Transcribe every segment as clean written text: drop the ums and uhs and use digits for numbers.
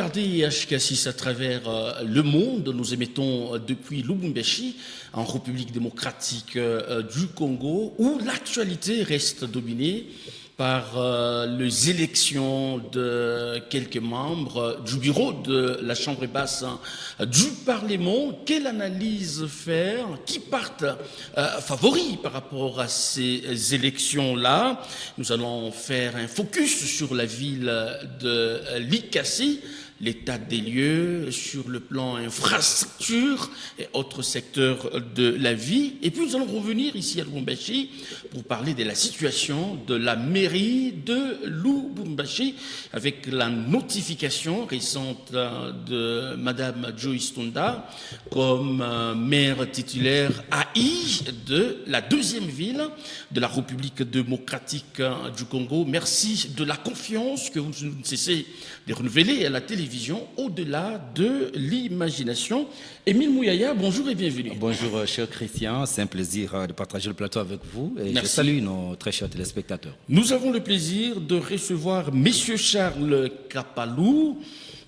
regardez HK6 à travers le monde. Nous émettons depuis Lubumbashi, en République démocratique du Congo, où l'actualité reste dominée par les élections de quelques membres du bureau de la Chambre basse du Parlement. Quelle analyse faire? Qui partent favoris par rapport à ces élections-là? Nous allons faire un focus sur la ville de Likasi, l'état des lieux sur le plan infrastructure et autres secteurs de la vie. Et puis nous allons revenir ici à Lubumbashi pour parler de la situation de la mairie de Lubumbashi avec la notification récente de Madame Joyce Tunda comme maire titulaire AI de la deuxième ville de la République démocratique du Congo. Merci de la confiance que vous ne cessez de renouveler à la télévision au-delà de l'imagination. Émile Mouyaya, bonjour et bienvenue. Bonjour cher Christian, c'est un plaisir de partager le plateau avec vous et Merci. Je salue nos très chers téléspectateurs. Nous avons le plaisir de recevoir Monsieur Charles Kapalou.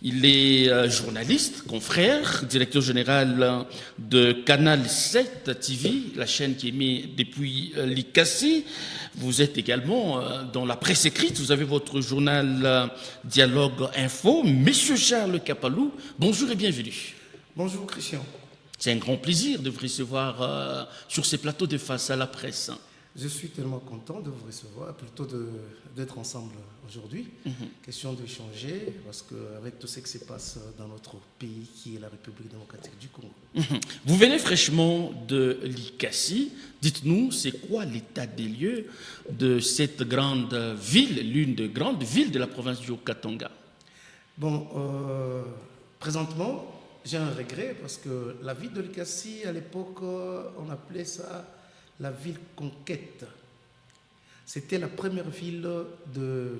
Il est journaliste, confrère, directeur général de Canal 7 TV, la chaîne qui émet depuis Likasi. Vous êtes également dans la presse écrite, vous avez votre journal Dialogue Info. Monsieur Charles Kapalou, bonjour et bienvenue. Bonjour Christian. C'est un grand plaisir de vous recevoir sur ces plateaux de Face à la presse. Je suis tellement content de vous recevoir, plutôt d'être ensemble aujourd'hui. Question d'échanger, parce qu'avec tout ce qui se passe dans notre pays, qui est la République démocratique du Congo. Vous venez fraîchement de Likasi. Dites-nous, c'est quoi l'état des lieux de cette grande ville, l'une des grandes villes de la province du Haut-Katanga? Bon, présentement, j'ai un regret, parce que la ville de Likasi, à l'époque, on appelait ça la ville conquête. C'était la première ville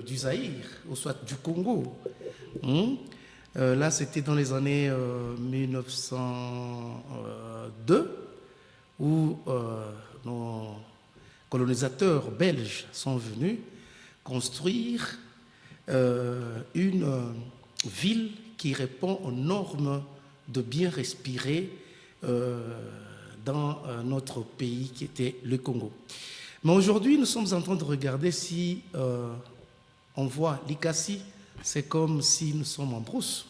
du Zaïre, ou soit du Congo. Là, c'était dans les années 1902, où nos colonisateurs belges sont venus construire une ville qui répond aux normes de bien respirer dans notre pays qui était le Congo. Mais aujourd'hui, nous sommes en train de regarder si on voit Likasi, c'est comme si nous sommes en brousse.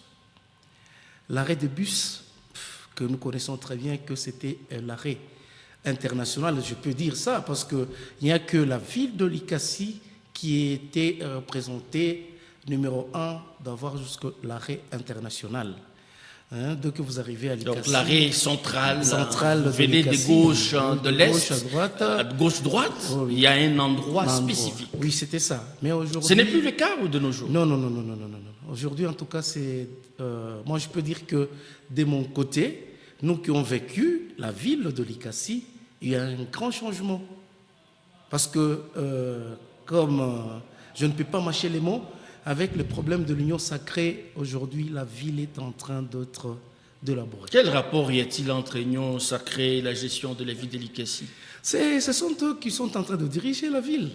L'arrêt de bus, que nous connaissons très bien, que c'était l'arrêt international, je peux dire ça, parce qu'il n'y a que la ville de Likasi qui était représentée numéro 1 d'avoir jusqu'à l'arrêt international. Dès que vous arrivez à Likasi. Donc l'arrêt central, vous venez de gauche, de l'est, gauche-droite, oui. Il y a un endroit spécifique. Oui, c'était ça. Mais aujourd'hui, ce n'est plus le cas ou de nos jours? Non. Aujourd'hui, en tout cas, c'est. Moi, je peux dire que de mon côté, nous qui avons vécu la ville de Likasi, il y a un grand changement. Parce que, comme je ne peux pas mâcher les mots, avec le problème de l'union sacrée, aujourd'hui, la ville est en train d'être d'élaborer. Quel rapport y a-t-il entre l'union sacrée et la gestion de la ville de Likasi? Ce sont eux qui sont en train de diriger la ville.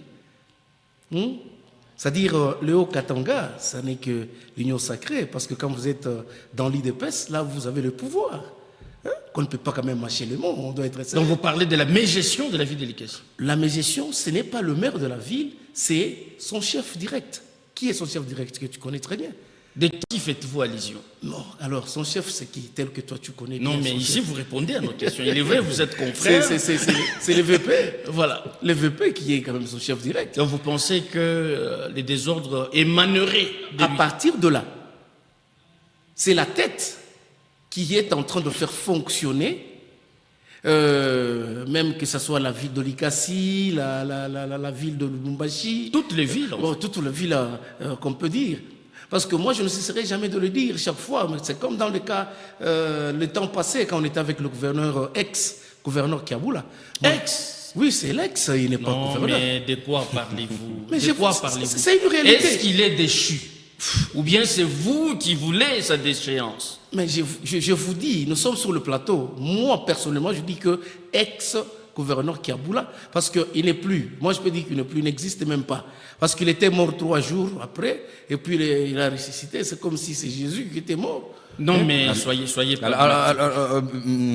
C'est-à-dire, le Haut-Katanga, ça n'est que l'union sacrée, parce que quand vous êtes dans l'IDPS, là, vous avez le pouvoir. Qu'on ne peut pas quand même mâcher les mots, on doit être sérieux. Donc vous parlez de la mégestion de la ville de Likasi? La mégestion, ce n'est pas le maire de la ville, c'est son chef direct. Qui est son chef direct que tu connais très bien? De qui faites-vous allusion? Non, alors son chef, c'est qui? Tel que toi tu connais Non, bien. mais ici chef. vous répondez à nos questions. Il est vrai, vous êtes confrères. C'est le VP. Voilà. Le VP qui est quand même son chef direct. Donc vous pensez que les désordres émaneraient de À lui? partir de là, c'est la tête qui est en train de faire fonctionner, même que ce soit la ville de Likasi, la ville de Lubumbashi. Toutes les villes. En fait. Toutes les villes qu'on peut dire. Parce que moi, je ne cesserai jamais de le dire chaque fois. Mais c'est comme dans le cas, le temps passé, quand on était avec le gouverneur, ex-gouverneur Kiaboula. Ex? Oui, c'est l'ex, il n'est pas Non, gouverneur. mais de quoi parlez-vous? Mais De quoi parlez-vous? c'est une réalité. Est-ce qu'il est déchu? Ou bien c'est vous qui voulez sa déchéance? Mais je vous dis, nous sommes sur le plateau. Moi, personnellement, je dis que ex gouverneur Kiaboula, parce qu'il n'est plus. Moi, je peux dire qu'il n'est plus, il n'existe même pas. Parce qu'il était mort 3 jours après, et puis il a ressuscité. C'est comme si c'est Jésus qui était mort. Non, mais soyez pas...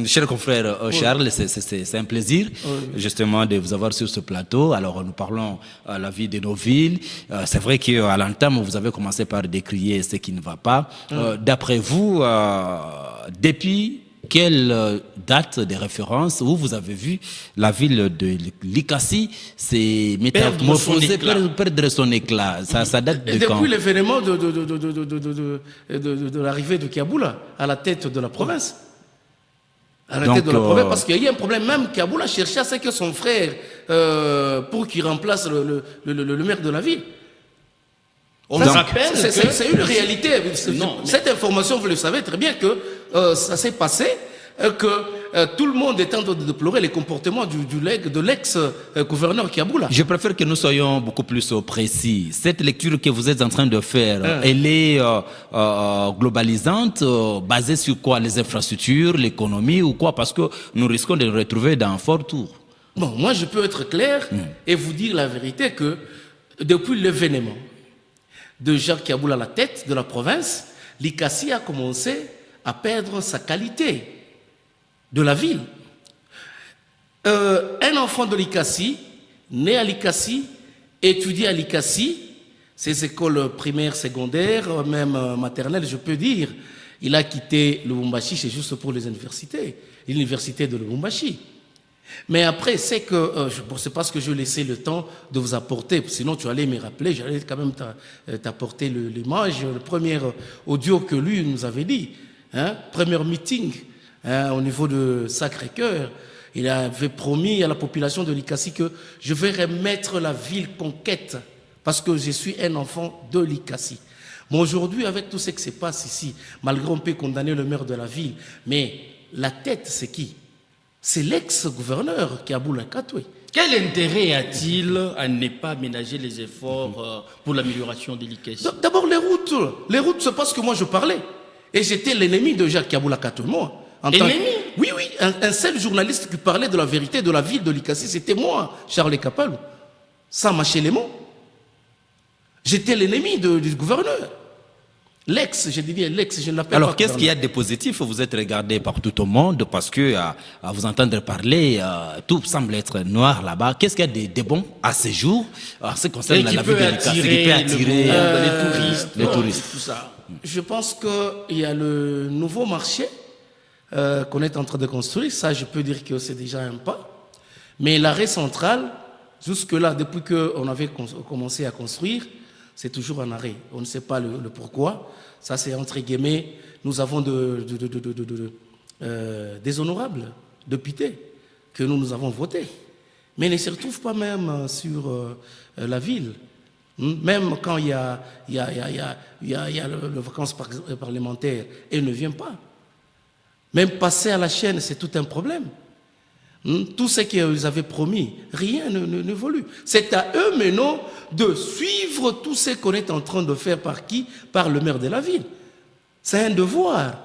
Cher confrère Charles, c'est un plaisir justement de vous avoir sur ce plateau. Alors nous parlons à la vie de nos villes. C'est vrai qu'à l'entame, vous avez commencé par décrier ce qui ne va pas. D'après vous, depuis quelle date de référence où vous avez vu la ville de Likassi s'est métamorphosée, perdre son éclat? Ça date de quand? Depuis l'événement de l'arrivée de Kiaboula à la tête de la province. À la tête de la province, parce qu'il y a eu un problème. Même Kiaboula cherchait à ce que son frère, pour qu'il remplace le maire de la ville. On le rappelle, c'est une réalité. Cette information, vous le savez très bien que ça s'est passé, que tout le monde est en train de déplorer les comportements de l'ex-gouverneur Kiaboula. Je préfère que nous soyons beaucoup plus précis. Cette lecture que vous êtes en train de faire, elle est globalisante, basée sur quoi? Les infrastructures, l'économie ou quoi? Parce que nous risquons de nous retrouver dans un fort tour. Bon, moi je peux être clair et vous dire la vérité que depuis l'événement de Jacques Kiaboula à la tête de la province, Likassi a commencé à perdre sa qualité de la ville. Un enfant de Likassi, né à Likassi, étudié à Likassi, ses écoles primaires, secondaires, même maternelles, je peux dire, il a quitté Lubumbashi, c'est juste pour les universités, l'université de Lubumbashi. Mais après, c'est que, c'est parce que je laissais le temps de vous apporter, sinon tu allais me rappeler, j'allais quand même t'apporter l'image, le premier audio que lui nous avait dit, premier meeting au niveau de Sacré-Cœur, il avait promis à la population de Likassi que je vais remettre la ville conquête, parce que je suis un enfant de Likassi. Mais aujourd'hui, avec tout ce qui se passe ici, malgré on peut condamner le maire de la ville, mais la tête, c'est qui? C'est l'ex-gouverneur Kiaboula Katoué. Quel intérêt a-t-il à ne pas ménager les efforts pour l'amélioration des Likassi? D'abord, les routes, c'est parce que moi je parlais. Et j'étais l'ennemi de Jacques Kiaboula Katoué, moi. Ennemi? Oui, un seul journaliste qui parlait de la vérité de la ville de Likassi, c'était moi, Charles Kapalou. Sans mâcher les mots. J'étais l'ennemi du gouverneur. L'ex, je dis bien l'ex, je ne l'appelle pas. Alors, qu'est-ce qu'il y a de positif? Vous êtes regardé par tout au monde parce que, à vous entendre parler, tout semble être noir là-bas. Qu'est-ce qu'il y a de bon à ce jour, en ce qui concerne la vie de Likassi, qui peut attirer les touristes, tout ça. Je pense qu'il y a le nouveau marché qu'on est en train de construire. Ça, je peux dire que c'est déjà un pas. Mais l'arrêt central, jusque-là, depuis qu'on avait commencé à construire, c'est toujours en arrêt. On ne sait pas le pourquoi. Ça, c'est entre guillemets, nous avons des honorables députés que nous avons votés. Mais ils ne se retrouvent pas même sur la ville. Même quand il y a le vacances parlementaires, ils ne viennent pas. Même passer à la chaîne, c'est tout un problème. Tout ce qu'ils avaient promis, rien n'évolue. C'est à eux maintenant de suivre tout ce qu'on est en train de faire par qui? Par le maire de la ville. C'est un devoir,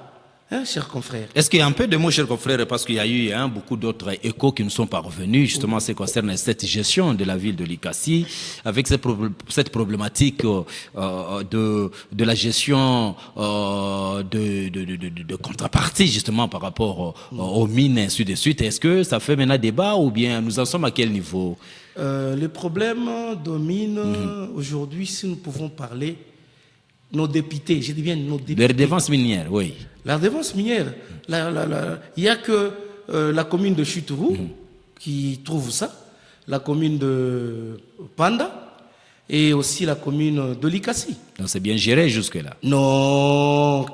chers confrères. Est-ce qu'il y a un peu de mots, chers confrères, parce qu'il y a eu beaucoup d'autres échos qui nous sont parvenus, justement, en ce qui concerne cette gestion de la ville de Likassi, avec cette problématique de la gestion de contrepartie, justement, par rapport aux mines, et ainsi de suite. Est-ce que ça fait maintenant débat ou bien nous en sommes à quel niveau? Les problèmes de mines, aujourd'hui, si nous pouvons parler, nos députés, je dis bien nos députés. Les redevances minières, oui. La redevance minière, il n'y a que la commune de Chitourou qui trouve ça, la commune de Panda et aussi la commune de Likassi. Donc c'est bien géré jusque-là? Non,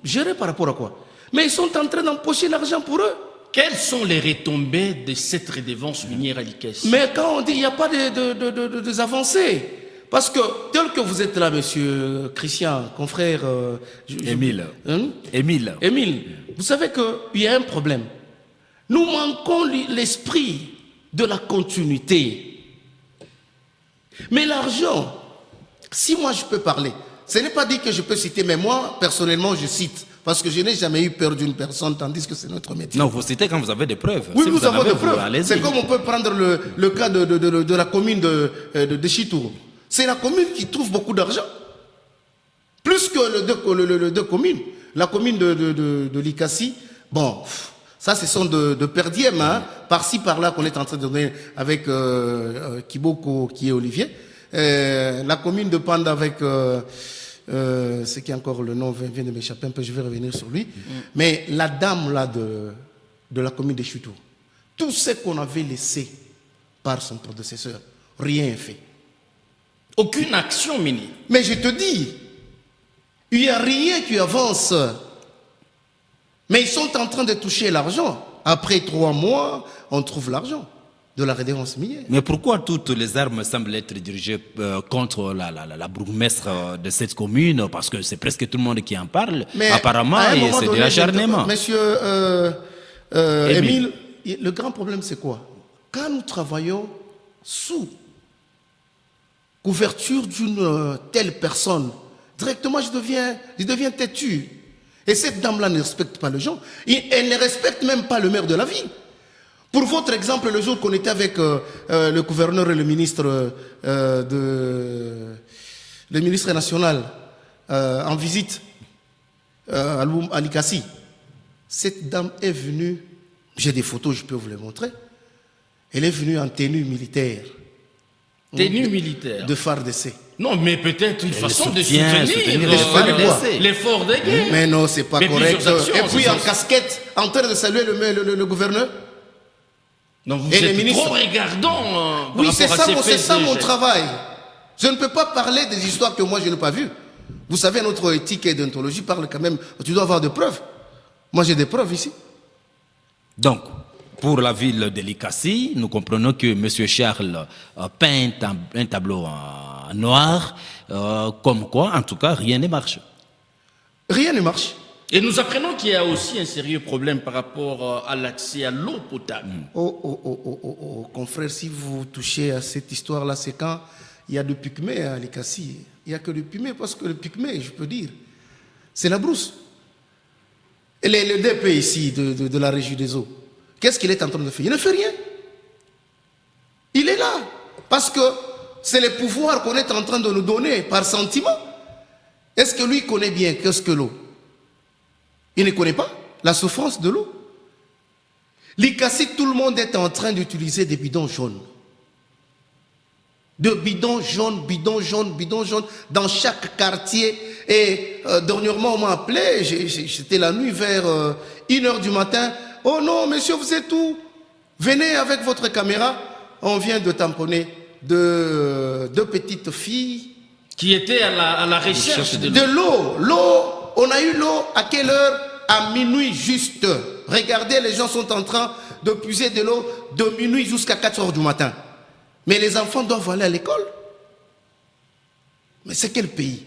géré par rapport à quoi? Mais ils sont en train d'empocher l'argent pour eux. Quelles sont les retombées de cette redevance minière à Likassi? Mais quand on dit qu'il n'y a pas de avancées, parce que tel que vous êtes là, monsieur Christian, confrère... Émile. Émile, vous savez qu'il y a un problème. Nous manquons l'esprit de la continuité. Mais l'argent, si moi je peux parler, ce n'est pas dit que je peux citer, mais moi, personnellement, je cite parce que je n'ai jamais eu peur d'une personne, tandis que c'est notre métier. Non, vous citez quand vous avez des preuves. Oui, Si nous vous en avons avez, des vous, preuves. allez-y. C'est comme on peut prendre le cas de la commune de Chitourou. C'est la commune qui trouve beaucoup d'argent. Plus que les deux communes. La commune de Likassi, bon, ça ce sont de perdièmes, hein, par-ci par-là qu'on est en train de donner avec Kiboko qui est Olivier. La commune de Panda avec, c'est qui encore le nom vient de m'échapper un peu, je vais revenir sur lui. Mais la dame là de la commune de Choutou, tout ce qu'on avait laissé par son prédécesseur, rien n'est fait. Aucune action, Mini. Mais je te dis, il n'y a rien qui avance. Mais ils sont en train de toucher l'argent. Après 3 mois, on trouve l'argent de la rédérence minière. Mais pourquoi toutes les armes semblent être dirigées contre la bourgmestre de cette commune? Parce que c'est presque tout le monde qui en parle. Mais apparemment, à un et moment c'est de donné, l'acharnement. Monsieur Émile, le grand problème c'est quoi? Quand nous travaillons sous couverture d'une telle personne, directement je deviens têtu. Et cette dame-là ne respecte pas les gens. Elle ne respecte même pas le maire de la ville. Pour votre exemple, le jour qu'on était avec le gouverneur et le ministre national en visite à Likassi, cette dame est venue, j'ai des photos, je peux vous les montrer, elle est venue en tenue militaire. Tenue militaire. De FARDC. Non, mais peut-être une façon de soutenir soutenir les FARDC. l'effort des guerres. Mais non, c'est pas Mais correct. plusieurs actions, Et puis c'est en ça. casquette, en train de saluer le gouverneur. Non, vous Et les êtes ministres- trop regardant. Oui, c'est ça, c'est ça mon travail. travail. Je ne peux pas parler des histoires que moi je n'ai pas vues. Vous savez, notre éthique et déontologie parle quand même. Tu dois avoir des preuves. Moi, j'ai des preuves ici. Donc, pour la ville de Likassi, nous comprenons que M. Charles peint un tableau en noir, comme quoi, en tout cas, rien ne marche. Rien ne marche. Et nous apprenons qu'il y a aussi un sérieux problème par rapport à l'accès à l'eau potable. Oh, confrère, si vous touchez à cette histoire-là, c'est quand il y a de Pygmée à Likassi. Il n'y a que de Pygmée, parce que le Pygmée, je peux dire, c'est la brousse. Et le DP ici, de la régie des eaux, qu'est-ce qu'il est en train de faire? Il ne fait rien. Il est là. Parce que c'est le pouvoir qu'on est en train de nous donner par sentiment. Est-ce que lui connaît bien qu'est-ce que l'eau? Il ne connaît pas la souffrance de l'eau. Likassi, tout le monde est en train d'utiliser des bidons jaunes. De bidons jaunes, bidons jaunes, bidons jaunes, dans chaque quartier. Et dernièrement, on m'a appelé, j'étais la nuit vers 1h du matin. Oh non, monsieur, vous êtes où? Venez avec votre caméra. On vient de tamponner deux petites filles. Qui était à la recherche de l'eau. De l'eau. L'eau, on a eu l'eau à quelle heure? À minuit juste. Regardez, les gens sont en train de puiser de l'eau de minuit jusqu'à 4h du matin. Mais les enfants doivent aller à l'école. Mais c'est quel pays?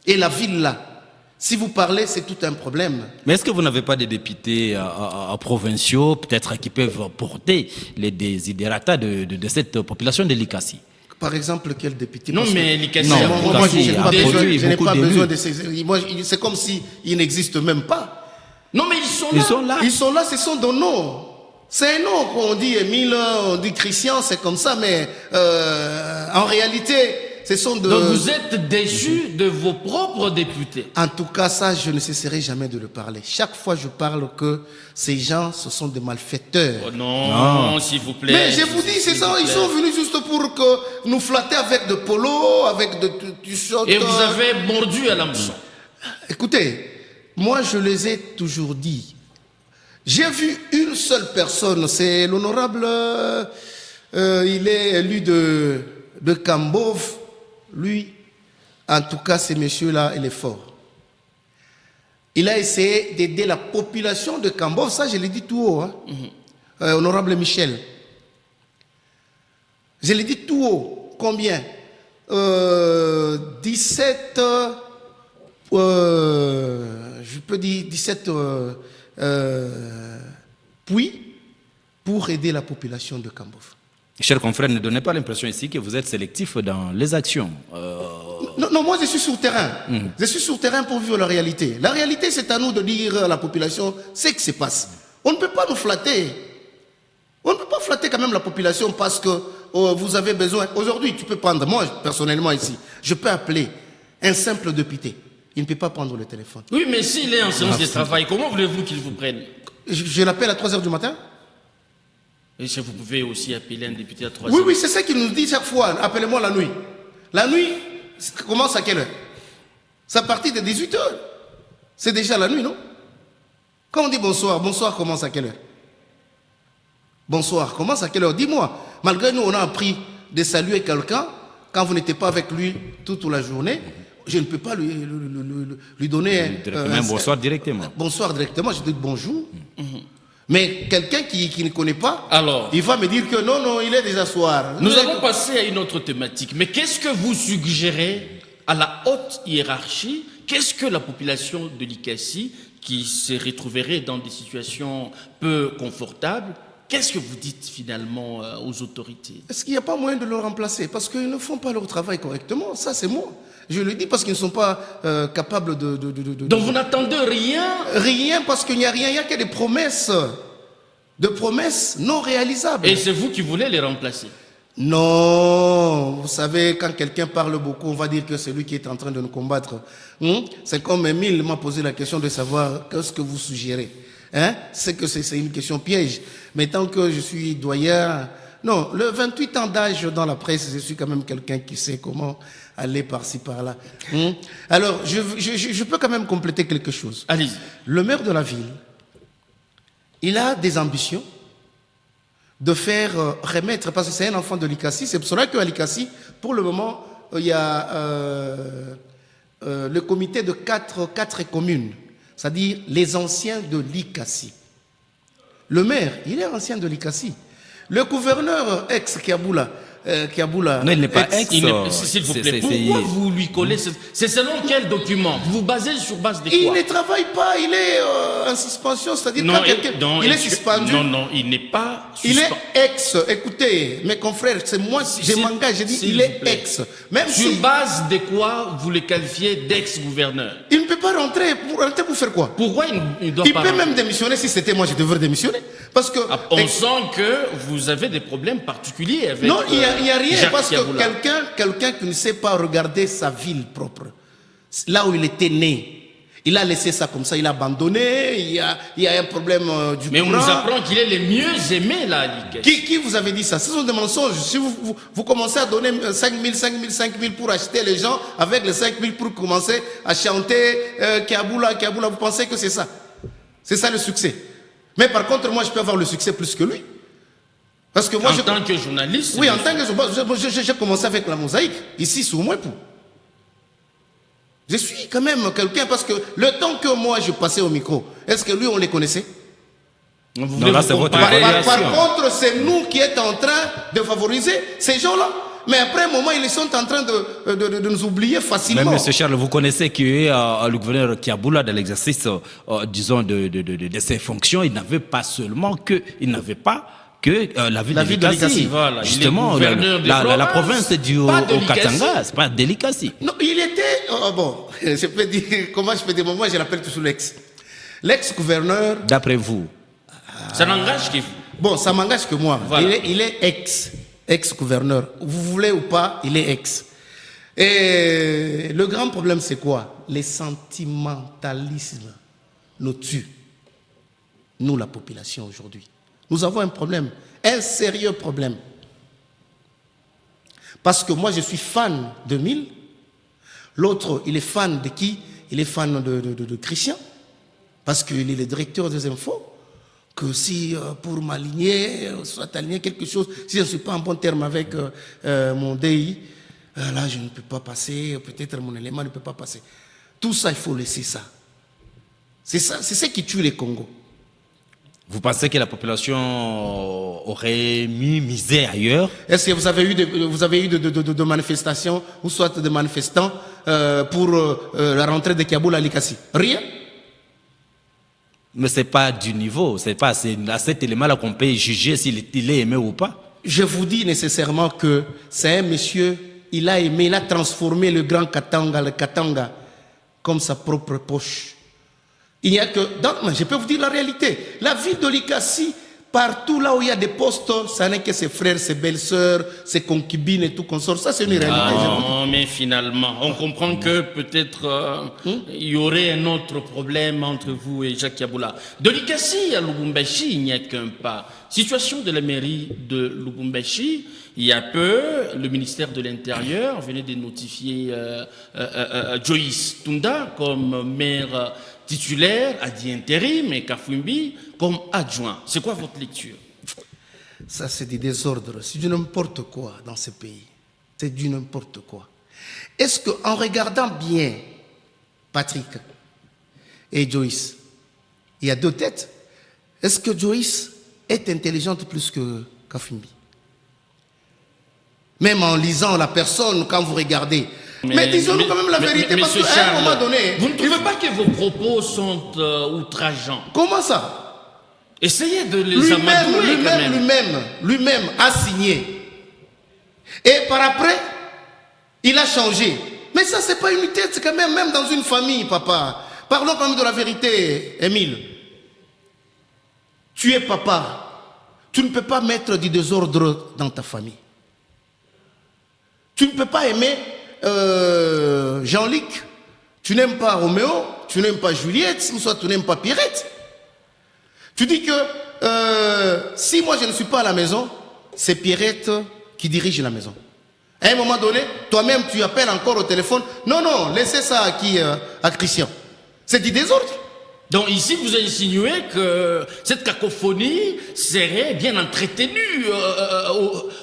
Et la ville là, si vous parlez, c'est tout un problème. Mais est-ce que vous n'avez pas des députés provinciaux, peut-être, qui peuvent porter les desiderata de cette population de Likassi? Par exemple, quel député? Non, Parce que- mais Likassi Non, a moi, beaucoup je n'ai pas d'élus. besoin, je n'ai beaucoup pas d'élus. besoin de ces... Moi, c'est comme s'ils n'existent même pas. Non, mais ils sont là. Ils sont là. Ils sont là, ce sont des noms. C'est un nom qu'on dit Émile, on dit Christian, c'est comme ça, mais en réalité, ce sont de... Donc vous êtes déçus de vos propres députés. En tout cas, ça, je ne cesserai jamais de le parler. Chaque fois, je parle que ces gens, ce sont des malfaiteurs. Oh non, s'il vous plaît. Mais je vous dis, c'est ça, ils sont venus juste pour que nous flatter avec de polo, avec de t-shirt. Et vous avez mordu à l'hameçon. Écoutez, moi, je les ai toujours dit. J'ai vu une seule personne, c'est l'honorable, il est élu de Kambov. Lui, en tout cas, ce monsieur-là, il est fort. Il a essayé d'aider la population de Kambov, ça je l'ai dit tout haut, hein. Honorable Michel. Je l'ai dit tout haut. Combien 17, je peux dire 17 puits pour aider la population de Kambov. Chers confrères, ne donnez pas l'impression ici que vous êtes sélectif dans les actions. Non, moi je suis sur terrain. Je suis sur terrain pour vivre la réalité. La réalité, c'est à nous de dire à la population ce qui se passe. On ne peut pas nous flatter. On ne peut pas flatter quand même la population parce que vous avez besoin. Aujourd'hui, tu peux prendre, moi personnellement ici, je peux appeler un simple député. Il ne peut pas prendre le téléphone. Oui, mais s'il est en séance de travail, comment voulez-vous qu'il vous prenne? Je l'appelle à 3 h du matin. Et si vous pouvez aussi appeler un député à 3 Oui, heures. oui, c'est ça qu'il nous dit chaque fois. Appelez-moi la nuit. La nuit, ça commence à quelle heure? C'est à partir de 18 h. C'est déjà la nuit, non? Quand on dit bonsoir, bonsoir commence à quelle heure? Bonsoir commence à quelle heure? Dis-moi. Malgré nous, on a appris de saluer quelqu'un quand vous n'étiez pas avec lui toute la journée. Je ne peux pas lui donner un bonsoir directement. Bonsoir directement, je dis bonjour. Mais quelqu'un qui ne connaît pas, Alors, il va me dire que non, il est déjà soir. nous allons passer à une autre thématique. Mais qu'est-ce que vous suggérez à la haute hiérarchie? Qu'est-ce que la population de l'ICASI, qui se retrouverait dans des situations peu confortables, qu'est-ce que vous dites finalement aux autorités? Est-ce qu'il n'y a pas moyen de le remplacer? Parce qu'ils ne font pas leur travail correctement. Ça, c'est moi. Je le dis parce qu'ils ne sont pas capables de... Donc vous n'attendez rien? Rien, parce qu'il n'y a rien. Il n'y a que des promesses. De promesses non réalisables. Et c'est vous qui voulez les remplacer? Non. Vous savez, quand quelqu'un parle beaucoup, on va dire que c'est lui qui est en train de nous combattre. C'est comme Émile m'a posé la question de savoir qu'est-ce que vous suggérez. C'est que c'est une question piège. Mais tant que je suis doyen... Non, le 28 ans d'âge dans la presse, je suis quand même quelqu'un qui sait comment aller par-ci, par-là. Alors, je peux quand même compléter quelque chose. Allez-y. Le maire de la ville, il a des ambitions de faire remettre, parce que c'est un enfant de l'ICASI, c'est pour cela qu'à l'ICASI, pour le moment, il y a le comité de quatre communes, c'est-à-dire les anciens de l'ICASI. Le maire, il est ancien de l'ICASI. Le gouverneur ex-Kiaboula, non, il n'est pas ex. S'il vous plaît, pourquoi vous lui collez c'est selon quel document? Vous vous basez sur base de quoi? Il ne travaille pas, il est en suspension, c'est-à-dire quand quelqu'un... Il est suspendu. Non, il n'est pas Il suspendu. est ex. Écoutez, mes confrères, c'est moi, je m'engage, je dis il est ex. Même Sur si base de quoi vous le qualifiez d'ex-gouverneur? il ne peut pas rentrer pour faire quoi? Pourquoi il ne doit Il pas peut rentrer? même démissionner. Si c'était moi, je devrais démissionner. Parce que... On sent que vous avez des problèmes particuliers avec... Non, il n'y a rien, Jacques parce que Kiaboula. quelqu'un qui ne sait pas regarder sa ville propre, là où il était né, il a laissé ça comme ça, il a abandonné, il y a un problème du Mais on courant. nous apprend qu'il est le mieux aimé, là, à l'ICASI. Qui vous avait dit ça? Ce sont des mensonges. Si vous commencez à donner 5 000 pour acheter les gens, avec les 5 000 pour commencer à chanter Kiaboula, vous pensez que c'est ça? C'est ça le succès. Mais par contre, moi, je peux avoir le succès plus que lui. Parce que moi, En tant que journaliste... oui, en tant que journaliste, j'ai commencé avec la mosaïque, ici, sous moi. Je suis quand même quelqu'un, parce que le temps que moi, je passais au micro, est-ce que lui, on les connaissait? Vous Non, là, vous c'est votre comparez- évaluation. Par contre, c'est nous qui sommes en train de favoriser ces gens-là. Mais après un moment, ils sont en train de nous oublier facilement. Mais M. Charles, vous connaissez que le gouverneur Kiaboula, dans l'exercice, disons, de ses fonctions, il n'avait pas seulement que, la ville de l'ICASI. Voilà. Justement, Il est gouverneur de la Florence, province est due au pas de l'ICASI. Katanga, c'est pas de l'ICASI. Non, il était... bon, je peux dire... Comment je peux dire? Moi, je l'appelle toujours l'ex. L'ex-gouverneur... D'après vous? Ça n'engage que vous. Bon, ça m'engage que moi. Voilà. Il est ex-gouverneur. Vous voulez ou pas, il est ex. Et le grand problème, c'est quoi? Les sentimentalismes nous tuent. Nous, la population, aujourd'hui. Nous avons un problème, un sérieux problème. Parce que moi, je suis fan de Mille. L'autre, il est fan de qui? Il est fan de Christian. Parce qu'il est le directeur des infos. Que si pour m'aligner, soit aligner quelque chose, si je ne suis pas en bon terme avec mon DI, là je ne peux pas passer, peut-être mon élément ne peut pas passer. Tout ça, il faut laisser ça. C'est ça qui tue les Congos. Vous pensez que la population aurait misé ailleurs? Est-ce que vous avez eu de manifestations, ou soit de manifestants pour la rentrée de Kiaboula à l'ICASI? Rien. Mais ce n'est pas du niveau, c'est à cet élément-là qu'on peut juger s'il est aimé ou pas. Je vous dis nécessairement que c'est un monsieur il a transformé le grand Katanga, le Katanga, comme sa propre poche. Il n'y a que... je peux vous dire la réalité. La ville de Likasi, partout là où il y a des postes, ça n'est que ses frères, ses belles-sœurs, ses concubines et tout consort. Ça, c'est une réalité. Non, mais finalement, on comprend que peut-être il y aurait un autre problème entre vous et Jacques Yaboula. De Likasi à Lubumbashi, il n'y a qu'un pas. Situation de la mairie de Lubumbashi, il y a peu, le ministère de l'Intérieur venait de notifier Joyce Tunda comme maire titulaire, a dit intérim, et Kafwimbi comme adjoint. C'est quoi votre lecture? Ça, c'est du désordre. C'est du n'importe quoi dans ce pays. C'est du n'importe quoi. Est-ce qu'en regardant bien Patrick et Joyce, il y a deux têtes. Est-ce que Joyce est intelligente plus que Kafwimbi? Même en lisant la personne, quand vous regardez. Mais disons-nous quand même la vérité, parce qu'à un moment donné... Vous ne trouvez pas que vos propos sont outrageants? Comment ça? Essayez de les amadouer quand même. Lui-même a signé. Et par après, il a changé. Mais ça, c'est pas une tête, c'est quand même dans une famille, papa. Parlons quand même de la vérité, Émile. Tu es papa. Tu ne peux pas mettre du désordre dans ta famille. Tu ne peux pas aimer Jean-Luc, tu n'aimes pas Roméo, tu n'aimes pas Juliette, ou soit tu n'aimes pas Pierrette. Tu dis que si moi je ne suis pas à la maison, c'est Pierrette qui dirige la maison. À un moment donné, toi-même tu appelles encore au téléphone. Non, laissez ça à Christian. C'est du désordre. Donc ici, vous insinuez que cette cacophonie serait bien entretenue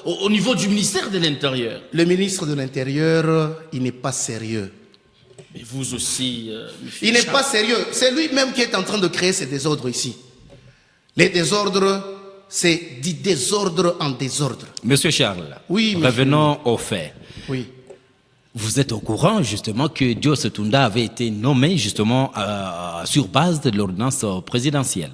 au niveau du ministère de l'Intérieur. Le ministre de l'Intérieur, il n'est pas sérieux. Mais vous aussi, il n'est pas sérieux. C'est lui-même qui est en train de créer ces désordres ici. Les désordres, c'est du désordre en désordre. Monsieur Charles, oui, revenons aux faits. Oui. Vous êtes au courant justement que Joyce Tunda avait été nommé justement sur base de l'ordonnance présidentielle.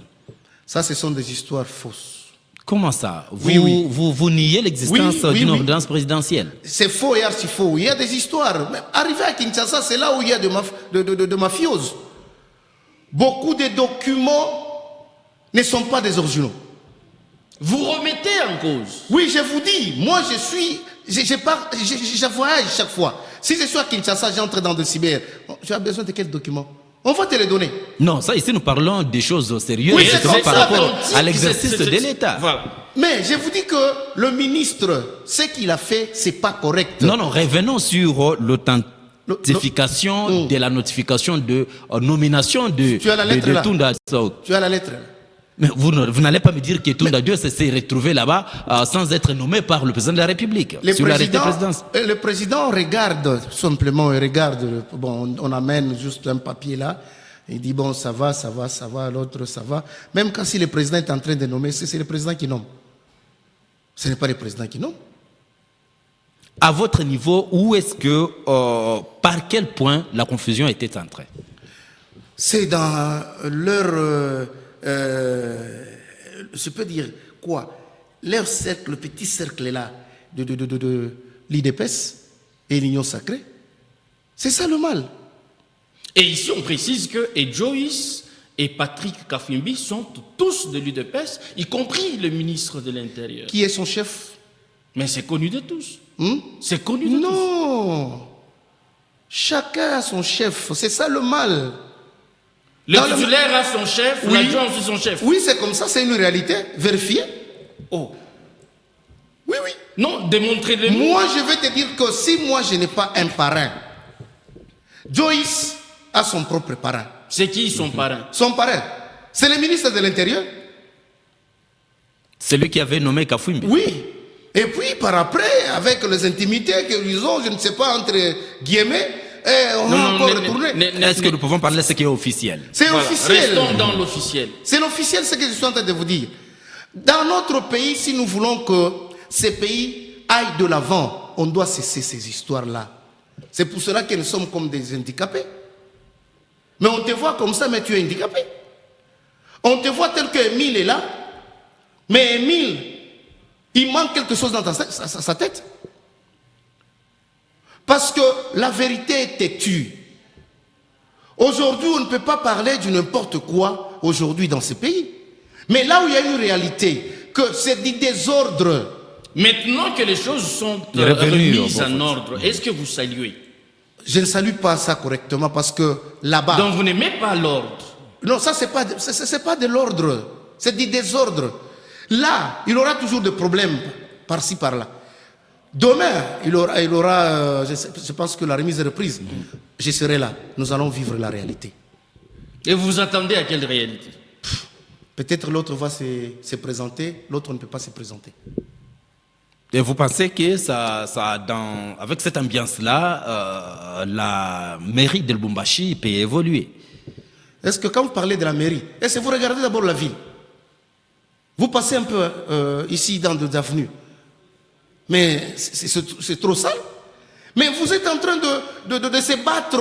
Ça, ce sont des histoires fausses. Comment ça? Vous niez l'existence d'une ordonnance présidentielle? C'est faux et archi-faux. Il y a des histoires. Même arrivé à Kinshasa, c'est là où il y a de mafioses. Beaucoup de documents ne sont pas des originaux. Vous remettez en cause? Oui, je vous dis, moi je voyage chaque fois. Si je suis à Kinshasa, j'entre dans le cyber. Tu as besoin de quels documents? On va te les donner. Non, ça ici nous parlons des choses sérieuses, oui, justement par rapport à l'exercice de l'État. Voilà. Mais je vous dis que le ministre, ce qu'il a fait, c'est pas correct. Non, revenons sur l'authentification de la notification de nomination de Tunda. Tu as la lettre là. Mais vous n'allez pas me dire que Tunda Dieu s'est retrouvé là-bas sans être nommé par le président de la République. Le président regarde simplement, bon, on amène juste un papier là, il dit bon ça va, l'autre ça va. Même quand si le président est en train de nommer, c'est le président qui nomme. Ce n'est pas le président qui nomme. À votre niveau, où est-ce que, par quel point la confusion était entrée? C'est dans leur... je peux dire quoi? Leur cercle, le petit cercle là de l'IDPS et l'Union sacrée. C'est ça le mal. Et ici on précise que Joyce et Patrick Kafwimbi sont tous de l'UDPS, y compris le ministre de l'Intérieur. Qui est son chef? Mais c'est connu de tous. C'est connu de tous. Non. Chacun a son chef. C'est ça le mal. Le titulaire a son chef, l'adjoint aussi son chef. Oui, c'est comme ça, c'est une réalité vérifiée. Oh. Oui. Non, démontrez-le. Moi, je vais te dire que si moi, je n'ai pas un parrain, Joyce a son propre parrain. C'est qui son parrain? Son parrain, c'est le ministre de l'Intérieur. C'est lui qui avait nommé Kafwimbi. Oui. Et puis, par après, avec les intimités qu'ils ont, je ne sais pas, entre guillemets, on va encore retourner. Est-ce que nous pouvons parler de ce qui est officiel? C'est officiel. Restons dans l'officiel. C'est l'officiel, ce que je suis en train de vous dire. Dans notre pays, si nous voulons que ces pays aillent de l'avant, on doit cesser ces histoires-là. C'est pour cela que nous sommes comme des handicapés. Mais on te voit comme ça, mais tu es handicapé. On te voit tel que Émile est là, mais Émile, il manque quelque chose dans sa tête. Parce que la vérité est têtue. Aujourd'hui, on ne peut pas parler de n'importe quoi aujourd'hui dans ce pays. Mais là où il y a une réalité, que c'est du désordre. Maintenant que les choses sont Revenus, remises en ordre, est-ce que vous saluez? Je ne salue pas ça correctement parce que là-bas... Donc vous n'aimez pas l'ordre? Non, ça, c'est pas de l'ordre. C'est du désordre. Là, il aura toujours des problèmes par-ci, par-là. Demain, il aura je pense que la remise est reprise. Je serai là. Nous allons vivre la réalité. Et vous vous attendez à quelle réalité? Peut-être l'autre va se présenter, l'autre ne peut pas se présenter. Et vous pensez que avec cette ambiance-là, la mairie de Lubumbashi peut évoluer? Est-ce que quand vous parlez de la mairie, est-ce que vous regardez d'abord la ville? Vous passez un peu ici dans des avenues. Mais c'est trop sale. Mais vous êtes en train de se battre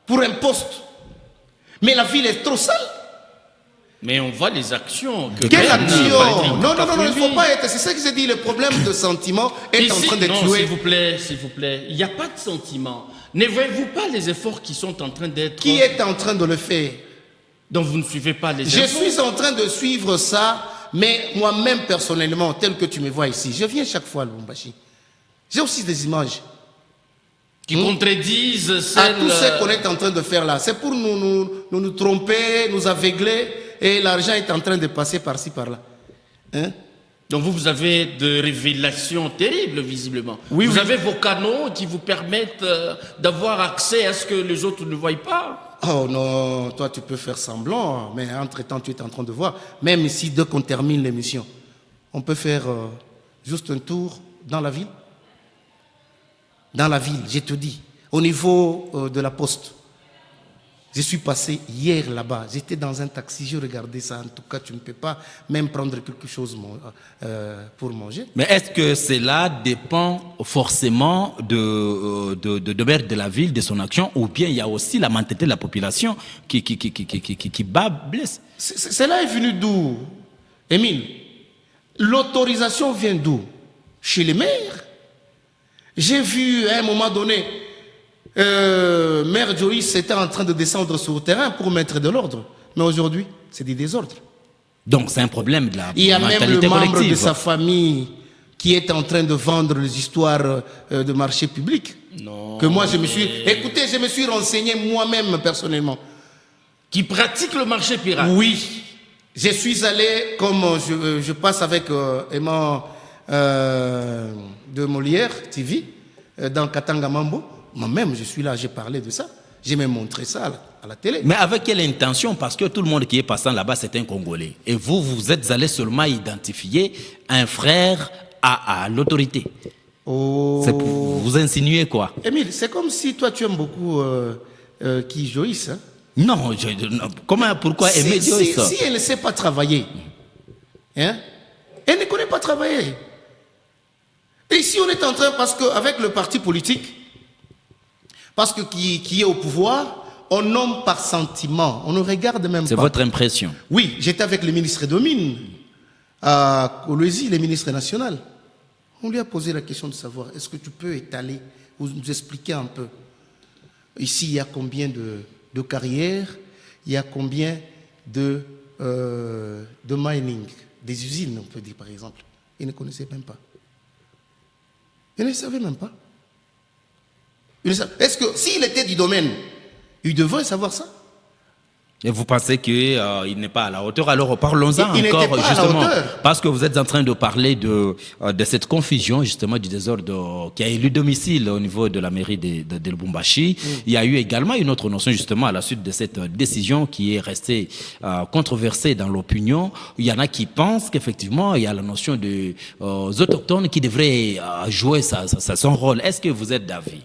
pour un poste. Mais la ville est trop sale. Mais on voit les actions. Quelle action? Non, il ne faut pas être... C'est ça que j'ai dit, le problème de sentiment est en train de tuer. S'il vous plaît, il n'y a pas de sentiment. Ne voyez-vous pas les efforts qui sont en train d'être... Qui est en train de le faire? Donc vous ne suivez pas les efforts? Je efforts. suis en train de suivre ça, mais moi-même personnellement, tel que tu me vois ici, je viens chaque fois à Lubumbashi. J'ai aussi des images. Qui contredisent celles... À tout ce qu'on est en train de faire là. C'est pour nous tromper, nous aveugler, et l'argent est en train de passer par-ci, par-là. Hein? Donc vous avez de révélations terribles, visiblement. Oui, vous oui. avez vos canaux qui vous permettent d'avoir accès à ce que les autres ne voient pas. Oh non, toi tu peux faire semblant, mais entre-temps tu es en train de voir. Même ici, dès qu'on termine l'émission, on peut faire juste un tour dans la ville. Dans la ville, je te dis, au niveau de la poste. Je suis passé hier là-bas, j'étais dans un taxi, je regardais ça. En tout cas, tu ne peux pas même prendre quelque chose pour manger. Mais est-ce que cela dépend forcément de maire de la ville, de son action, ou bien il y a aussi la mentalité de la population qui blesse? Cela est venu d'où, Émile? L'autorisation vient d'où? Chez les maires. J'ai vu à un moment donné, Maire Joyce était en train de descendre sur le terrain pour mettre de l'ordre. Mais aujourd'hui, c'est du désordre. Donc c'est un problème de la mentalité collective. Il y a même le membre de sa famille qui est en train de vendre les histoires de marché public. Non. Que moi, je me suis renseigné moi-même personnellement. Qui pratique le marché pirate? Oui. Je suis allé, comme je passe avec Emma de Molière TV, dans Katanga Mambo. Moi-même, je suis là, j'ai parlé de ça. J'ai même montré ça à la télé. Mais avec quelle intention? Parce que tout le monde qui est passant là-bas, c'est un Congolais. Et vous êtes allé seulement identifier un frère à l'autorité. Oh. Vous insinuez quoi? Émile, c'est comme si toi, tu aimes beaucoup qui Joyce. Hein? Non, pourquoi aimer Joyce? Si elle ne sait pas travailler, hein? Elle ne connaît pas travailler. Et ici, on est en train, parce qu'avec le parti politique, parce que qui est au pouvoir, on nomme par sentiment. On ne regarde même pas. C'est votre impression? Oui, j'étais avec le ministre de Mines à Kolwezi, le ministre national. On lui a posé la question de savoir, est-ce que tu peux étaler ou nous expliquer un peu? Ici, il y a combien de carrières? Il y a combien de mining? Des usines, on peut dire par exemple. Il ne connaissait même pas. Il ne savait même pas. Est-ce que s'il était du domaine, il devrait savoir ça? Et vous pensez qu'il n'est pas à la hauteur? Alors parlons-en il encore pas justement, à la hauteur. Parce que vous êtes en train de parler de cette confusion justement du désordre qui a élu domicile au niveau de la mairie de Lubumbashi. Il y a eu également une autre notion justement à la suite de cette décision qui est restée controversée dans l'opinion. Il y en a qui pensent qu'effectivement il y a la notion des autochtones qui devraient jouer son rôle. Est-ce que vous êtes d'avis?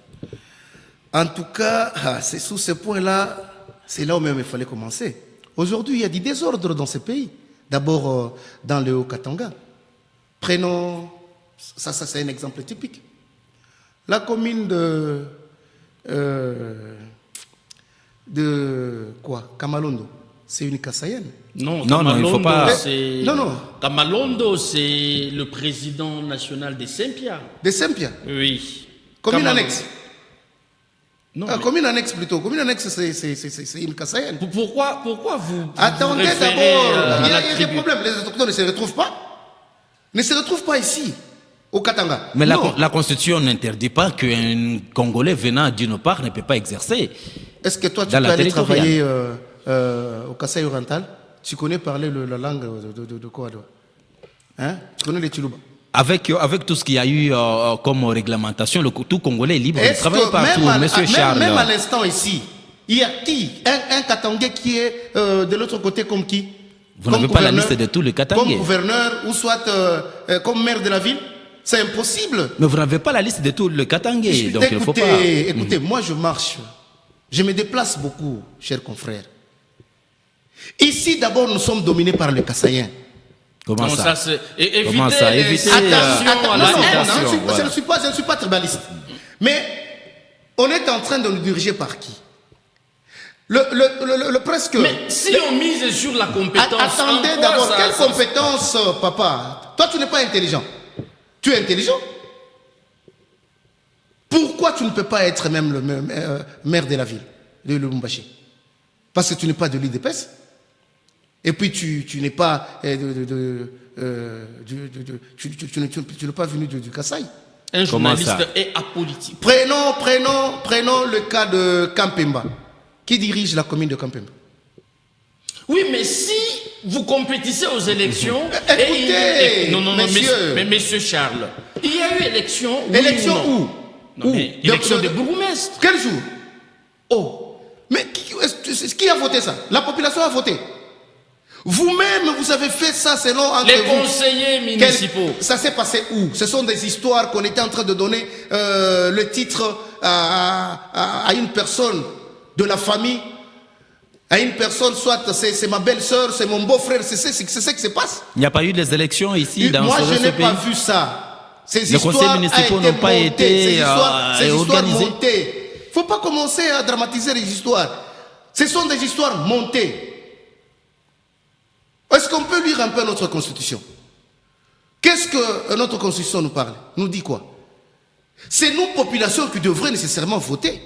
En tout cas, c'est sous ce point-là. C'est là où même il fallait commencer. Aujourd'hui, il y a du désordre dans ce pays. D'abord, dans le Haut-Katanga. Prenons, ça c'est un exemple typique. La commune de quoi? Kamalondo. C'est une Kassayenne. Non, il ne faut pas... Non. Kamalondo, c'est le président national des Saint-Pierre. Des Saint-Pierre. Oui. Commune annexe. Non, mais Commune annexe plutôt. Commune annexe, c'est une Kassaïenne. pourquoi vous Attendez vous référez d'abord. à Il y la a des tribu? problèmes. Les autochtones ne se retrouvent pas. Ne se retrouvent pas ici, au Katanga. Mais Non. la Constitution n'interdit pas qu'un Congolais venant d'une part ne peut pas exercer. Est-ce que toi, tu Dans peux la aller territoriale. travailler au Kasaï oriental? Tu connais parler la langue de quoi toi? Hein? Tu connais les Chiluba? Avec tout ce qu'il y a eu comme réglementation, tout Congolais est libre de Est-ce travailler que partout, Monsieur Charles. même à l'instant ici, il y a qui? Un Katangais qui est de l'autre côté comme qui? Vous Comme n'avez pas la gouverneur- liste de tous les Katangais. Comme gouverneur ou soit comme maire de la ville? C'est impossible. Mais vous n'avez pas la liste de tous les Katangais, donc il ne faut pas. Écoutez, moi je marche, je me déplace beaucoup, chers confrères. Ici d'abord nous sommes dominés par les Kassaïens. Comment Non, ça, c'est Comment ça éviter Éviter, attention à Non, la non, citation. je ne suis pas tribaliste. Mais on est en train de nous diriger par qui? Le presque... Mais si on mise sur la compétence, Attendez en quoi d'abord, ça- quelle ça- compétence, papa? Toi, tu n'es pas intelligent. Tu es intelligent? Pourquoi tu ne peux pas être même le maire de la ville, de Lubumbashi? Parce que tu n'es pas de l'IDPS. Et puis tu n'es pas tu n'es pas venu du Kasaï. Un Comment journaliste ça est apolitique. Prenons le cas de Kampemba. Qui dirige la commune de Kampemba? Oui, mais si vous compétissez aux élections... Écoutez, non, messieurs. mais monsieur Charles, il y a eu élection... oui Élection ou non? où? Non, mais élection Donc, de bourgmestre. Quel jour? Oh, mais qui a voté ça? La population a voté. Vous-même, vous avez fait ça selon entre Les vous. conseillers municipaux. Ça s'est passé où? Ce sont des histoires qu'on était en train de donner le titre à une personne de la famille, à une personne, soit c'est ma belle-sœur, c'est mon beau-frère, c'est ce qui se passe. Il n'y a pas eu des élections ici dans Moi, ce je n'ai pays. pas vu ça. Ces Les conseils histoires municipaux n'ont pas été ces histoires organisés. montées. Il ne faut pas commencer à dramatiser les histoires. Ce sont des histoires montées. Est-ce qu'on peut lire un peu notre constitution? Qu'est-ce que notre constitution nous parle? Nous dit quoi? C'est nous, population, qui devrions nécessairement voter.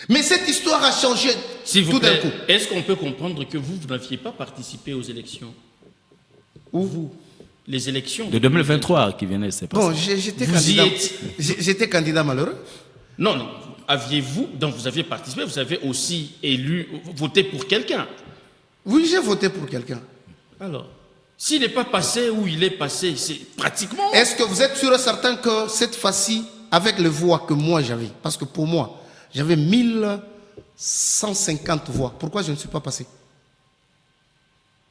Mais cette histoire a changé S'il vous tout d'un plaît, coup. est-ce qu'on peut comprendre que vous n'aviez pas participé aux élections? Ou vous? Les élections De 2023 qui venait, c'est pas Bon, ça. j'étais Vous y candidat. étiez. J'étais candidat malheureux. Non, non. Aviez-vous, donc vous aviez participé, vous avez aussi voté pour quelqu'un. Oui, j'ai voté pour quelqu'un. Alors, s'il n'est pas passé où il est passé, c'est pratiquement... Est-ce que vous êtes sûr et certain que cette fois-ci, avec les voix que moi j'avais, parce que pour moi, j'avais 1150 voix, pourquoi je ne suis pas passé?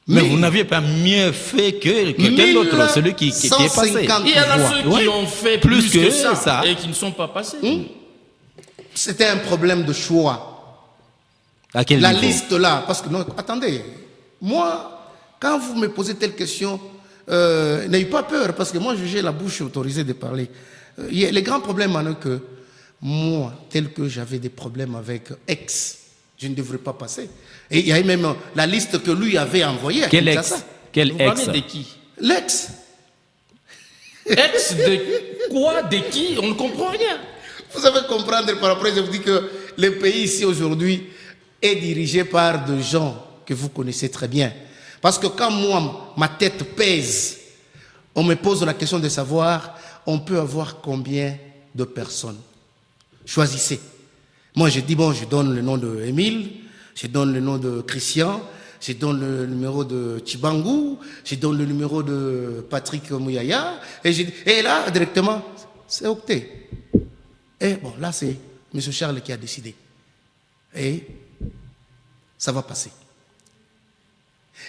Mais vous n'aviez pas mieux fait que quelqu'un d'autre, celui qui est passé. 150 Il y en a voix. ceux qui Oui. ont fait Plus plus, que que ça, ça. et qui ne sont pas passés. C'était un problème de choix. À quel La niveau? liste là, parce que non, attendez, moi, quand vous me posez telle question, n'ayez pas peur, parce que moi, j'ai la bouche autorisée de parler. Les grands problèmes en est que moi, tel que j'avais des problèmes avec ex, je ne devrais pas passer. Et il y a même la liste que lui avait envoyée à Quel ex? Kinshasa. Quel Vous ex? parlez de qui? L'ex. Ex de quoi? De qui? On ne comprend rien. Vous savez comprendre, par après, je vous dis que le pays ici aujourd'hui est dirigé par des gens que vous connaissez très bien. Parce que quand moi, ma tête pèse, on me pose la question de savoir, on peut avoir combien de personnes? Choisissez. Moi, je dis, bon, je donne le nom de Émile, je donne le nom de Christian, je donne le numéro de Tchibangou, je donne le numéro de Patrick Mouyaya, et là, directement, c'est Octet. Et bon, là, c'est M. Charles qui a décidé. Et ça va passer.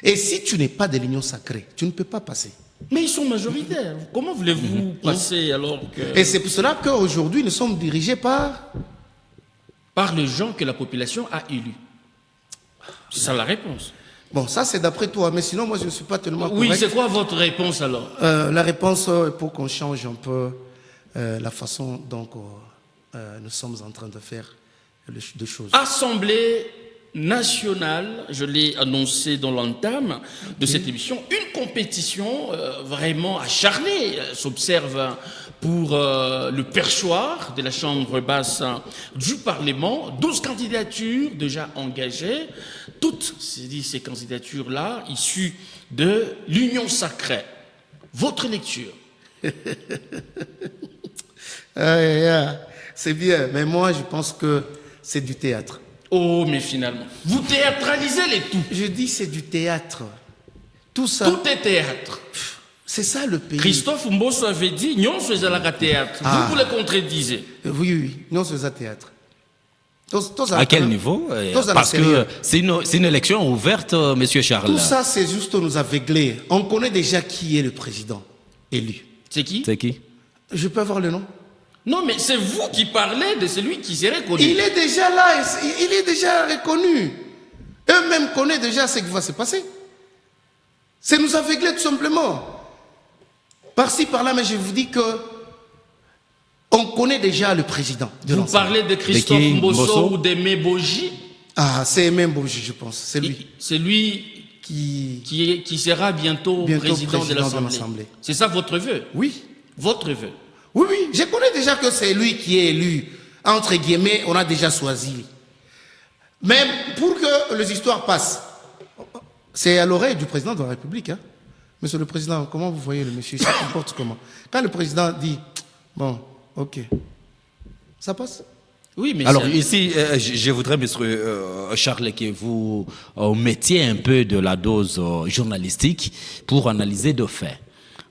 Et si tu n'es pas de l'union sacrée, tu ne peux pas passer. Mais ils sont majoritaires. Comment voulez-vous passer alors que... Et c'est pour cela qu'aujourd'hui, nous sommes dirigés par... Par les gens que la population a élus. C'est ça la réponse. Bon, ça c'est d'après toi, mais sinon moi je ne suis pas tellement Oui, correct. c'est quoi votre réponse alors? La réponse pour qu'on change un peu la façon dont nous sommes en train de faire des choses. Assemblée nationale, je l'ai annoncé dans l'entame de cette émission, une compétition vraiment acharnée s'observe pour le perchoir de la Chambre basse du Parlement. 12 candidatures déjà engagées, toutes ces candidatures-là issues de l'Union sacrée. Votre lecture? C'est bien, mais moi je pense que c'est du théâtre. Oh, mais finalement, vous théâtralisez les tout. Je dis c'est du théâtre. Tout ça. Tout est théâtre. C'est ça le pays. Christophe Mbosso avait dit, non, c'est la théâtre. Vous le contredisez. Oui, non, c'est ça théâtre. À quel niveau? Parce que c'est une élection ouverte, Monsieur Charles. Tout ça, c'est juste nous aveugler. On connaît déjà qui est le président élu. C'est qui? C'est qui? Je peux avoir le nom? Non, mais c'est vous qui parlez de celui qui serait connu. Il est déjà là, il est déjà reconnu. Eux-mêmes connaissent déjà ce qui va se passer. C'est nous aveugler tout simplement. Par-ci, par-là, mais je vous dis que on connaît déjà le président. Vous parlez de Christophe Mbosso ou d'Aimé Boji? Ah, c'est Aimé Boji, je pense. C'est lui. C'est lui qui sera bientôt président de l'Assemblée. C'est ça votre vœu? Oui. Votre vœu? Oui, je connais déjà que c'est lui qui est élu. Entre guillemets, on a déjà choisi. Mais pour que les histoires passent, c'est à l'oreille du président de la République. Hein. Monsieur le Président, comment vous voyez le monsieur? Ça comporte comment? Quand le président dit, bon, ok, ça passe? Oui, mais alors ici, je voudrais, monsieur Charles, que vous mettiez un peu de la dose journalistique pour analyser de faits.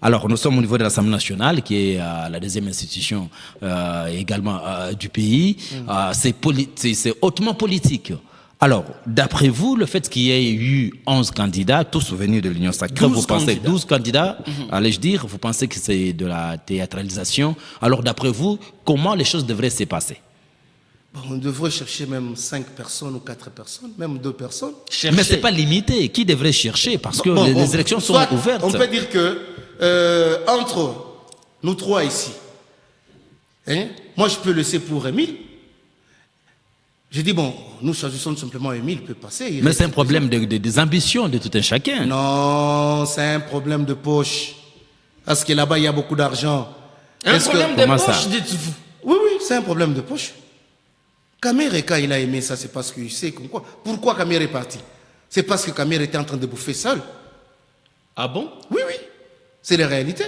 Alors, nous sommes au niveau de l'Assemblée nationale, qui est la deuxième institution également du pays. C'est hautement politique. Alors, d'après vous, le fait qu'il y ait eu 11 candidats, tous venus de l'Union sacrée, vous pensez 12 candidats, allais-je dire, vous pensez que c'est de la théâtralisation. Alors, d'après vous, comment les choses devraient se passer? On devrait chercher même 5 personnes ou 4 personnes, même 2 personnes. Mais ce n'est pas limité. Qui devrait chercher? Parce que les élections sont ouvertes. On peut dire que entre nous 3 ici, hein, moi je peux laisser pour Émile. Je dis, bon, nous choisissons tout simplement Émile, il peut passer. Mais c'est un problème des ambitions de tout un chacun. Non, c'est un problème de poche. Parce que là-bas, il y a beaucoup d'argent. Un problème de poche, dites-vous? Oui, c'est un problème de poche. Kamere, quand il a aimé ça, c'est parce qu'il sait comme quoi. Pourquoi Kamere est parti? C'est parce que Kamere était en train de bouffer seul. Ah bon? Oui. C'est la réalité.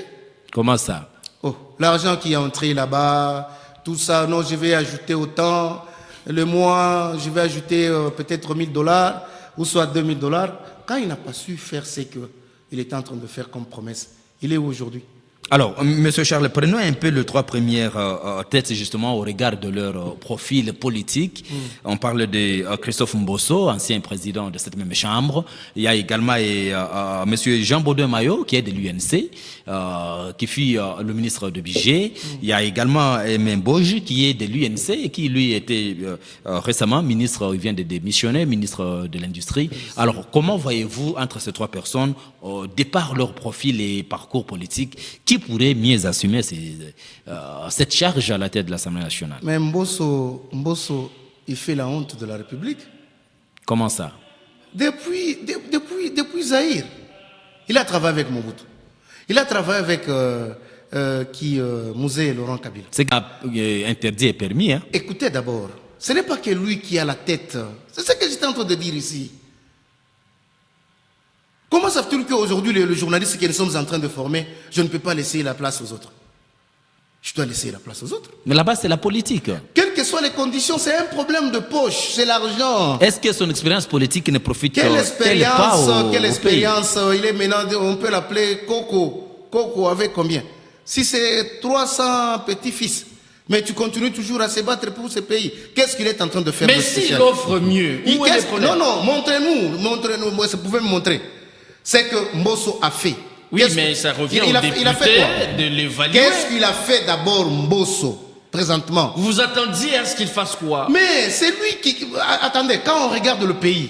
Comment ça? Oh, l'argent qui est entré là-bas, tout ça, non, je vais ajouter autant. Le mois, je vais ajouter peut-être $1000 ou soit $2000. Quand il n'a pas su faire ce qu'il était en train de faire comme promesse, il est où aujourd'hui? Alors, Monsieur Charles, prenons un peu les 3 premières têtes justement au regard de leur profil politique. On parle de Christophe Mbosso, ancien président de cette même chambre. Il y a également Monsieur Jean Baudouin-Maillot, qui est de l'UNC, qui fut le ministre de budget. Il y a également Aimé Boji, qui est de l'UNC et qui, lui, était récemment ministre, il vient de démissionner, ministre de l'Industrie. Alors, comment voyez-vous entre ces 3 personnes, de par leur profil et parcours politique, qui pourrait mieux assumer cette charge à la tête de l'Assemblée nationale? Mais Mbosso, il fait la honte de la République. Comment ça? Depuis Zaïre, il a travaillé avec Mobutu. Il a travaillé avec Mouzé et Laurent Kabila. C'est interdit et permis. Hein? Écoutez d'abord, ce n'est pas que lui qui a la tête. C'est ce que j'étais en train de dire ici. Comment savent-ils qu'aujourd'hui, les journalistes que nous sommes en train de former, je ne peux pas laisser la place aux autres? Je dois laisser la place aux autres. Mais là-bas, c'est la politique. Quelles que soient les conditions, c'est un problème de poche, c'est l'argent. Est-ce que son expérience politique ne profite Quelle pas expérience, il est maintenant, on peut l'appeler Coco. Coco avec combien? Si c'est 300 petits-fils, mais tu continues toujours à se battre pour ce pays, qu'est-ce qu'il est en train de faire? Mais s'il offre mieux, où est le problème? Non, montrez-nous, moi, vous pouvez me montrer. C'est que Mbosso a fait. Oui, mais ça revient au député de l'évaluer. Qu'est-ce qu'il a fait d'abord, Mbosso, présentement? Vous vous attendiez à ce qu'il fasse quoi? Mais c'est lui qui... Attendez, quand on regarde le pays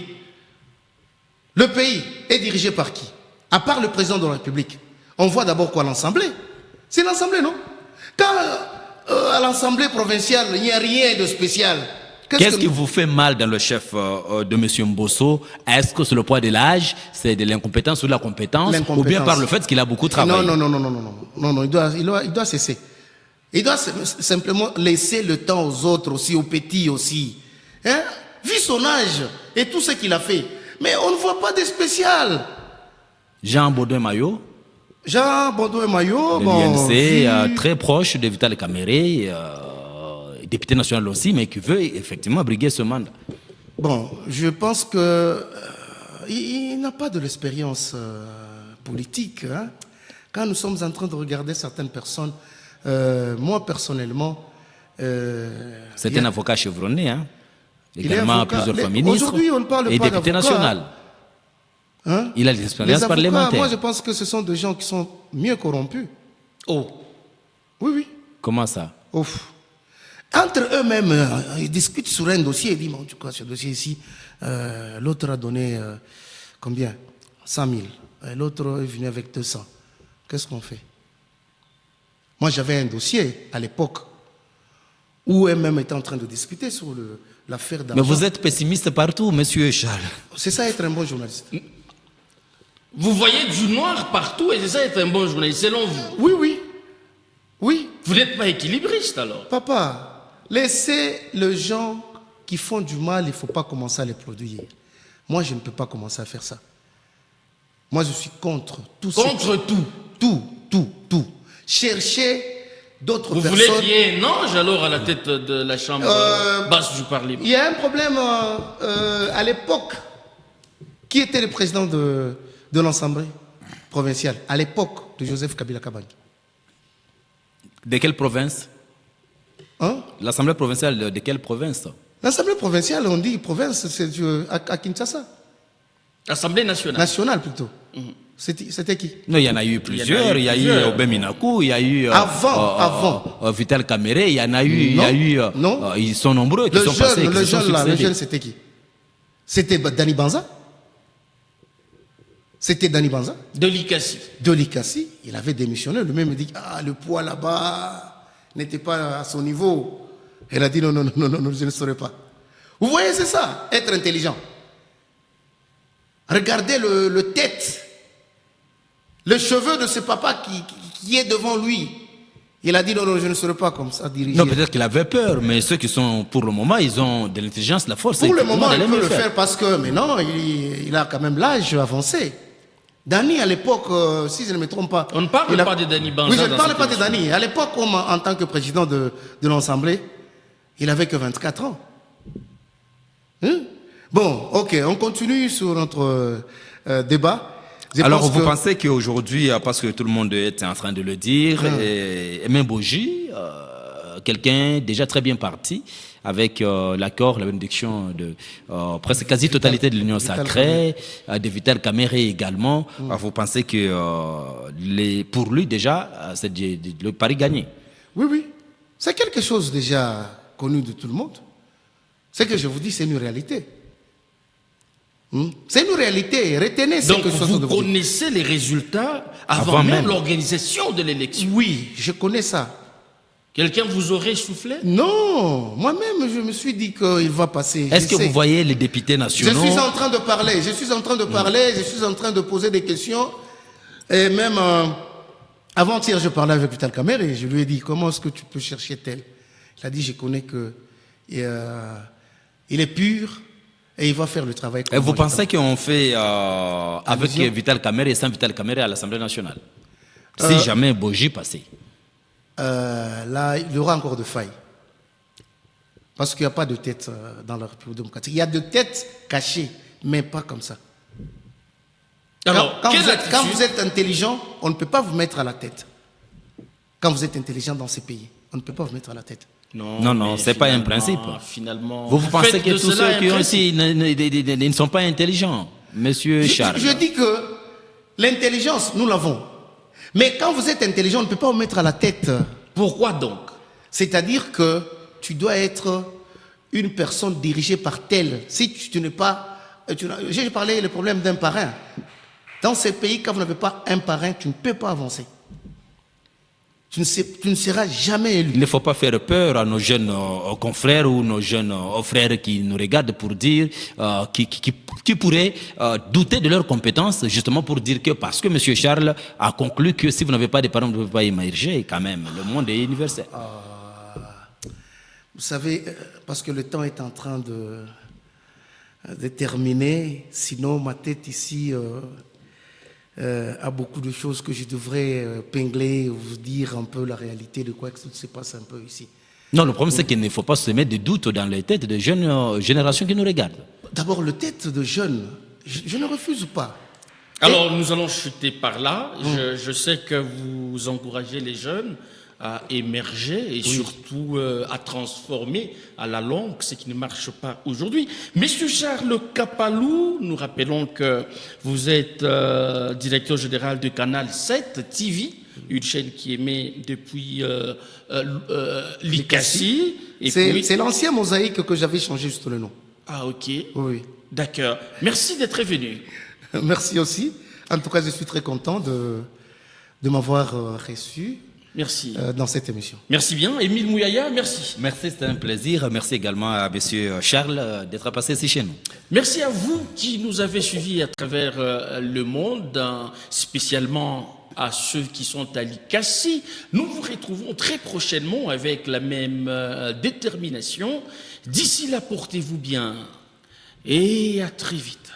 est dirigé par qui? À part le président de la République. On voit d'abord quoi? L'Assemblée. C'est l'Assemblée, non? Quand à l'Assemblée provinciale, il n'y a rien de spécial. Qu'est-ce qui vous fait mal dans le chef de M. Mbosso? Est-ce que c'est le poids de l'âge, c'est de l'incompétence ou de la compétence, ou bien par le fait qu'il a beaucoup travaillé? Non, il doit cesser. Il doit simplement laisser le temps aux autres aussi, aux petits aussi. Hein? Vu son âge et tout ce qu'il a fait. Mais on ne voit pas de spécial. Jean Baudouin-Maillot, Jean Baudouin-Maillot, de l'INC, très proche de Vital Kamerhe, député national aussi, mais qui veut effectivement briguer ce mandat. Bon, je pense que il n'a pas de l'expérience politique. Hein. Quand nous sommes en train de regarder certaines personnes, moi personnellement... c'est un avocat chevronné, hein. Il est Également avocat. plusieurs fois ministre Aujourd'hui, on ne parle et pas député d'avocat, national. Hein? Il a de l'expérience Les avocats, parlementaire. moi je pense que ce sont des gens qui sont mieux corrompus. Oh, Oui, oui. Comment ça? Ouf. Entre eux-mêmes, ils discutent sur un dossier. Ils disent, bon, en tout cas, ce dossier ici, l'autre a donné combien? 100 000. Et l'autre est venu avec 200. Qu'est-ce qu'on fait? Moi, j'avais un dossier à l'époque où eux-mêmes étaient en train de discuter sur l'affaire d'argent. Mais vous êtes pessimiste partout, monsieur Charles. C'est ça être un bon journaliste. vous voyez du noir partout et c'est ça être un bon journaliste, selon vous. Oui, oui. Oui. Vous n'êtes pas équilibriste alors. Papa, laissez les gens qui font du mal, il ne faut pas commencer à les produire. Moi, je ne peux pas commencer à faire ça. Moi, je suis contre tout ça. Contre tout. Tout. Cherchez d'autres Vous personnes. voulez qu'il y ait un ange alors à la tête de la chambre basse du Parlement? Il y a un problème à l'époque. Qui était le président de l'Assemblée provinciale à l'époque de Joseph Kabila Kabange? De quelle province? Hein? L'Assemblée provinciale de quelle province? L'Assemblée provinciale, on dit province, c'est à Kinshasa. Assemblée nationale. Nationale plutôt. C'était qui? Non, il y en a eu plusieurs. Il y a eu Obem Minakou, il y a eu Avant. Vital Kamerhe, il y en a eu. Non. Ils sont nombreux qui sont passés. Le jeune, c'était qui? C'était Dani Banza. C'était Dani Banza. De l'Ikassi. De l'Ikassi, il avait démissionné. Lui-même dit, le poids là-bas n'était pas à son niveau. Elle a dit, non, je ne saurais pas. Vous voyez, c'est ça, être intelligent. Regardez le tête, le cheveu de ce papa qui est devant lui. Il a dit, non, je ne saurais pas comme ça diriger. Non, peut-être qu'il avait peur, mais ceux qui sont, pour le moment, ils ont de l'intelligence, la force. Pour le moment, il peut le faire parce que, mais non, il a quand même l'âge avancé. Dani, à l'époque, si je ne me trompe pas... On ne parle pas de Dani Banza. Oui, je ne parle pas de Dani. À l'époque, en tant que président de l'Assemblée, il n'avait que 24 ans. Hein? Bon, ok, on continue sur notre débat. Alors, vous pensez qu'aujourd'hui, parce que tout le monde est en train de le dire, Aimé Boji, quelqu'un déjà très bien parti, avec l'accord, la bénédiction de presque quasi-totalité de l'Union sacrée, de Vital Kamerhe également, vous pensez que pour lui déjà, c'est le pari gagné? Oui. C'est quelque chose déjà connu de tout le monde. Ce que je vous dis, c'est une réalité. C'est une réalité. Retenez donc quelque chose. Donc vous connaissez les résultats avant même l'organisation de l'élection? Oui, je connais ça. Quelqu'un vous aurait soufflé? Non, moi-même je me suis dit qu'il va passer. Est-ce que vous voyez les députés nationaux? Je suis en train de parler, je suis en train de poser des questions. Et même avant-hier, je parlais avec Vital Kamerhe et je lui ai dit, comment est-ce que tu peux chercher tel? Il a dit, je connais que il est pur et il va faire le travail. Et vous pensez qu'on fait avec Vital Kamerhe et sans Vital Kamerhe à l'Assemblée nationale? Si jamais Boji passait? Là, il y aura encore de failles. Parce qu'il n'y a pas de tête dans la République démocratique. Il y a de têtes cachées, mais pas comme ça. Alors, quand vous êtes intelligent, on ne peut pas vous mettre à la tête. Quand vous êtes intelligent dans ces pays, on ne peut pas vous mettre à la tête. Non, ce n'est pas un principe. Finalement, vous pensez que tous ceux qui ont ici ne sont pas intelligents, monsieur Charles? Je dis que l'intelligence, nous l'avons. Mais quand vous êtes intelligent, on ne peut pas vous mettre à la tête. Pourquoi donc? C'est-à-dire que tu dois être une personne dirigée par tel. Si tu n'es pas... J'ai parlé du problème d'un parrain. Dans ces pays, quand vous n'avez pas un parrain, tu ne peux pas avancer. tu ne seras jamais élu. Il ne faut pas faire peur à nos jeunes confrères ou nos jeunes frères qui nous regardent pour dire, qui pourraient douter de leurs compétences, justement pour dire que, parce que M. Charles a conclu que si vous n'avez pas de parents, vous ne pouvez pas émerger, quand même. Le monde est universel. Vous savez, parce que le temps est en train de terminer, sinon ma tête ici a beaucoup de choses que je devrais pingler, vous dire un peu la réalité de quoi que se passe un peu ici. Non, le problème c'est qu'il ne faut pas se mettre de doutes dans les têtes des jeunes générations qui nous regardent. D'abord, le tête de jeunes, je ne refuse pas. Alors, nous allons chuter par là. Je sais que vous encouragez les jeunes à émerger et surtout à transformer à la longue ce qui ne marche pas aujourd'hui. Monsieur Charles Kapalou, nous rappelons que vous êtes directeur général de Canal 7 TV, une chaîne qui émet depuis l'ICACI. C'est l'ancien Mosaïque que j'avais changé juste le nom. Ah, ok. Oui. D'accord. Merci d'être venu. Merci aussi. En tout cas, je suis très content de m'avoir reçu. Merci. Dans cette émission. Merci bien. Émile Mouyaya, merci. Merci, c'était un plaisir. Merci également à M. Charles d'être passé ici chez nous. Merci à vous qui nous avez suivis à travers le monde, spécialement à ceux qui sont à l'ICACI. Nous vous retrouvons très prochainement avec la même détermination. D'ici là, portez-vous bien et à très vite.